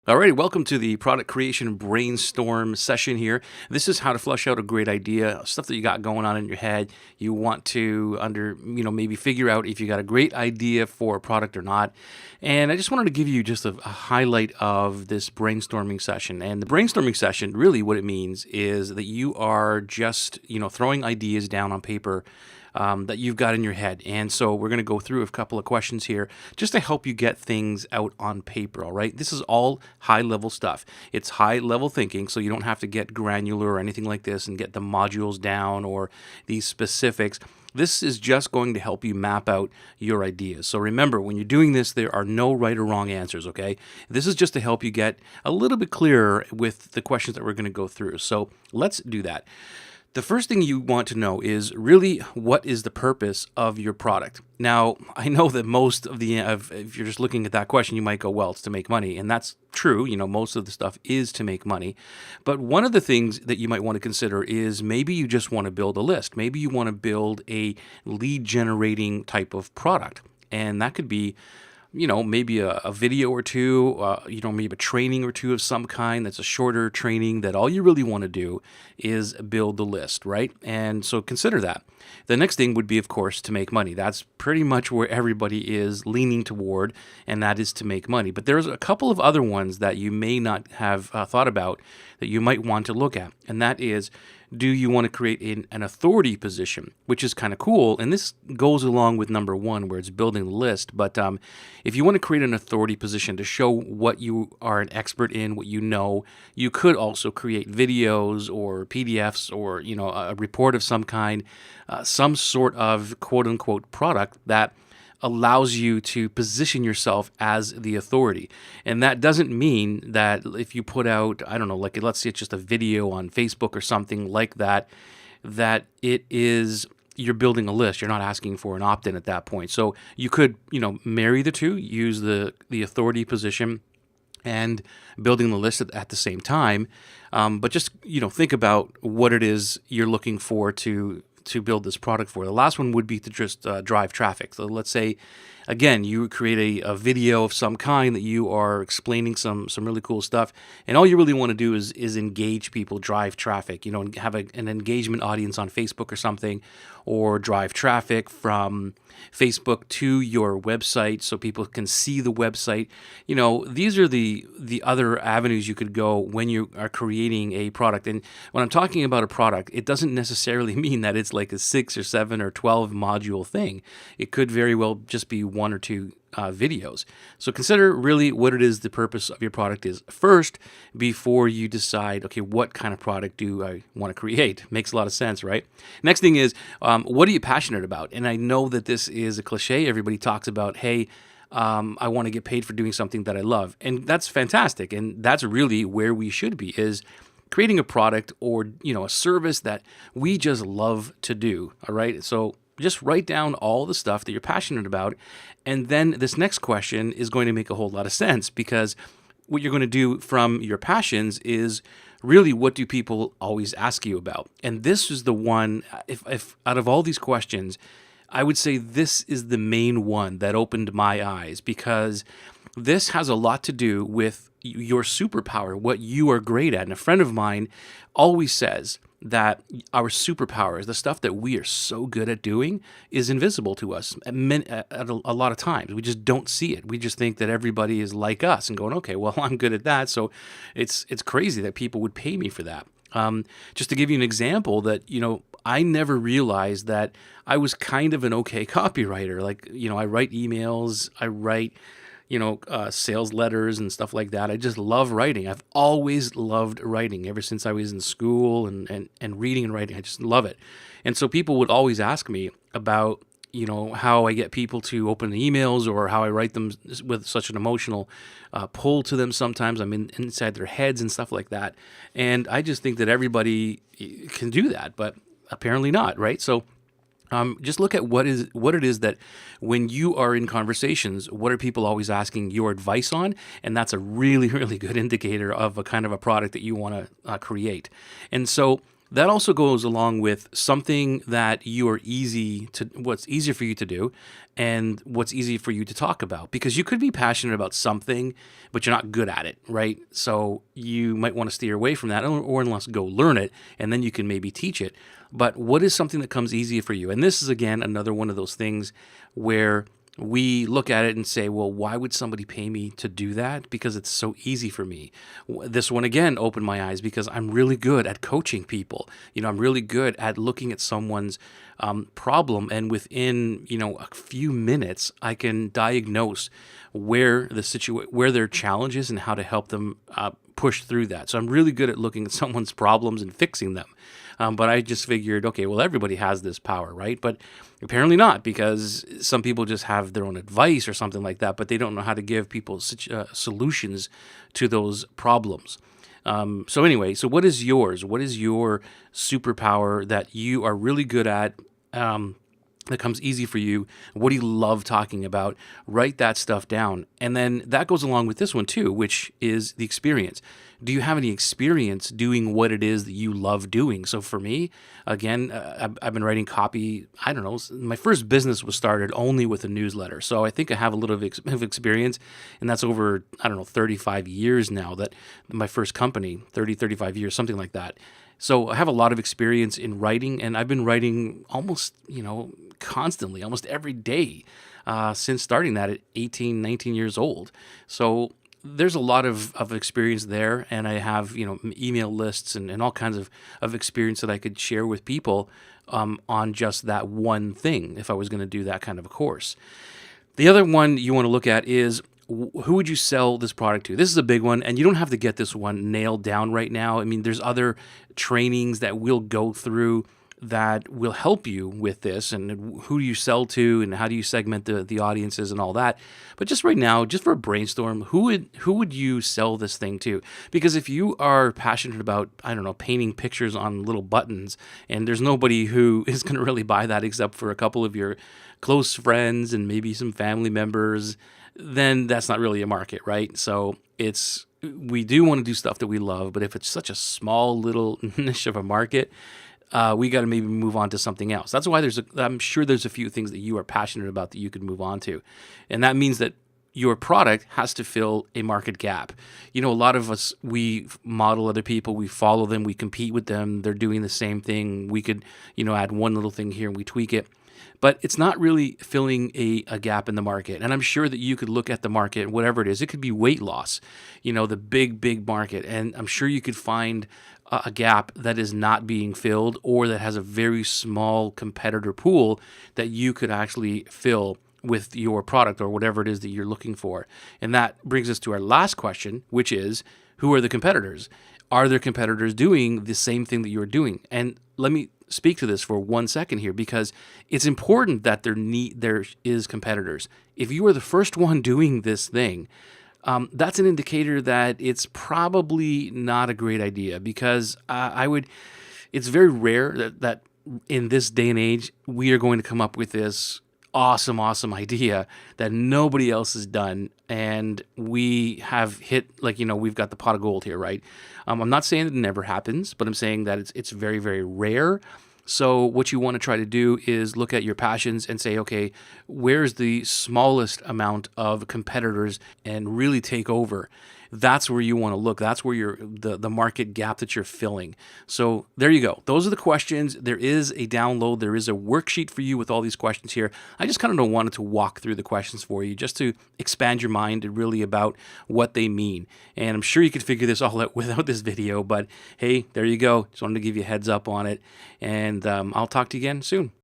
Alrighty, welcome to the product creation brainstorm session here. This is how to flush out a great idea, stuff that you got going on in your head. You want to maybe figure out if you got a great idea for a product or not. And I just wanted to give you just a highlight of this brainstorming session. And the brainstorming session, really what it means is that you are just, throwing ideas down on paper that you've got in your head. And so we're going to go through a couple of questions here just to help you get things out on paper, all right? This is all high-level stuff. It's high-level thinking, so you don't have to get granular or anything like this and get the modules down or these specifics. This is just going to help you map out your ideas. So remember, when you're doing this, there are no right or wrong answers, okay? This is just to help you get a little bit clearer with the questions that we're going to go through. So let's do that. The first thing you want to know is really what is the purpose of your product. Now, I know that most of if you're just looking at that question, you might go, well, it's to make money. And that's true. Most of the stuff is to make money. But one of the things that you might want to consider is maybe you just want to build a list. Maybe you want to build a lead generating type of product. And that could be maybe a video or two, maybe a training or two of some kind that's a shorter training that all you really want to do is build the list, right? And so consider that. The next thing would be, of course, to make money. That's pretty much where everybody is leaning toward, and that is to make money. But there's a couple of other ones that you may not have thought about that you might want to look at, and that is, do you want to create an authority position, which is kind of cool. And this goes along with number one, where it's building the list. But if you want to create an authority position to show what you are an expert in, what you know, you could also create videos or PDFs or, a report of some kind, some sort of quote unquote product that allows you to position yourself as the authority. And that doesn't mean that if you put out, I don't know, like let's say it's just a video on Facebook or something like that, that it is, you're building a list. You're not asking for an opt-in at that point. So you could, marry the two, use the authority position and building the list at the same time. But just, think about what it is you're looking for to build this product for. The last one would be to just drive traffic. So let's say, again, you create a video of some kind that you are explaining some really cool stuff, and all you really want to do is engage people, drive traffic, and have an engagement audience on Facebook or something, or drive traffic from Facebook to your website so people can see the website. These are the other avenues you could go when you are creating a product. And when I'm talking about a product, it doesn't necessarily mean that it's like a 6 or 7 or 12 module thing. It could very well just be 1 or 2 videos. So consider really what it is the purpose of your product is first before you decide, okay, what kind of product do I want to create? Makes a lot of sense, right? Next thing is, what are you passionate about? And I know that this is a cliche. Everybody talks about, hey, I want to get paid for doing something that I love. And that's fantastic. And that's really where we should be, is creating a product or, a service that we just love to do. All right. So just write down all the stuff that you're passionate about. And then this next question is going to make a whole lot of sense, because what you're going to do from your passions is really, what do people always ask you about? And this is the one, if out of all these questions, I would say this is the main one that opened my eyes, because this has a lot to do with your superpower, what you are great at. And a friend of mine always says that our superpowers, the stuff that we are so good at doing, is invisible to us at a lot of times. We just don't see it. We just think that everybody is like us and going, okay, well, I'm good at that. So it's crazy that people would pay me for that. Just to give you an example, that, I never realized that I was kind of an okay copywriter. Like, I write emails, I write sales letters and stuff like that. I just love writing. I've always loved writing ever since I was in school, and reading and writing. I just love it. And so people would always ask me about, how I get people to open the emails, or how I write them with such an emotional pull to them. Sometimes I'm inside their heads and stuff like that. And I just think that everybody can do that, but apparently not, right? So just look at what it is that when you are in conversations, what are people always asking your advice on? And that's a really, really good indicator of a kind of a product that you want to create. And so That also goes along with something that what's easier for you to do and what's easy for you to talk about. Because you could be passionate about something, but you're not good at it, right? So you might want to steer away from that, or unless go learn it, and then you can maybe teach it. But what is something that comes easier for you? And this is, again, another one of those things where we look at it and say, well, why would somebody pay me to do that? Because it's so easy for me. This one, again, opened my eyes because I'm really good at coaching people. I'm really good at looking at someone's problem, and within, a few minutes, I can diagnose where their challenge is and how to help them push through that. So I'm really good at looking at someone's problems and fixing them. But I just figured, okay, well, everybody has this power, right? But apparently not, because some people just have their own advice or something like that, but they don't know how to give people solutions to those problems. So anyway, so what is yours? What is your superpower that you are really good at? That comes easy for you? What do you love talking about? Write that stuff down. And then that goes along with this one too, which is the experience. Do you have any experience doing what it is that you love doing? So for me, again, I've been writing copy. I don't know. My first business was started only with a newsletter. So I think I have a little of experience, and that's over, 35 years now, that my first company, 35 years, something like that. So I have a lot of experience in writing, and I've been writing almost, constantly, almost every day since starting that at 18, 19 years old. So there's a lot of experience there, and I have, email lists and all kinds of experience that I could share with people on just that one thing if I was going to do that kind of a course. The other one you want to look at is, who would you sell this product to? This is a big one, and you don't have to get this one nailed down right now. I mean, there's other trainings that we'll go through that will help you with this, and who do you sell to, and how do you segment the audiences and all that. But just right now, just for a brainstorm, who would you sell this thing to? Because if you are passionate about, painting pictures on little buttons, and there's nobody who is going to really buy that except for a couple of your close friends and maybe some family members, then that's not really a market, right? So we do want to do stuff that we love, but if it's such a small little niche of a market, we got to maybe move on to something else. That's why I'm sure there's a few things that you are passionate about that you could move on to. And that means that your product has to fill a market gap. A lot of us, we model other people, we follow them, we compete with them, they're doing the same thing. We could, add one little thing here and we tweak it. But it's not really filling a gap in the market. And I'm sure that you could look at the market, whatever it is. It could be weight loss, the big market. And I'm sure you could find a gap that is not being filled, or that has a very small competitor pool that you could actually fill with your product or whatever it is that you're looking for. And that brings us to our last question, which is, who are the competitors? Are there competitors doing the same thing that you're doing? And let me speak to this for 1 second here, because it's important that there is competitors. If you are the first one doing this thing, that's an indicator that it's probably not a great idea, because it's very rare that in this day and age, we are going to come up with this awesome idea that nobody else has done, and we have hit, we've got the pot of gold here, right? I'm not saying it never happens, but I'm saying that it's very, very rare. So what you want to try to do is look at your passions and say, okay, where's the smallest amount of competitors, and really take over. That's where you want to look. That's where the market gap that you're filling. So there you go. Those are the questions. There is a download. There is a worksheet for you with all these questions here. I just kind of wanted to walk through the questions for you, just to expand your mind really about what they mean. And I'm sure you could figure this all out without this video, but hey, there you go. Just wanted to give you a heads up on it. And I'll talk to you again soon.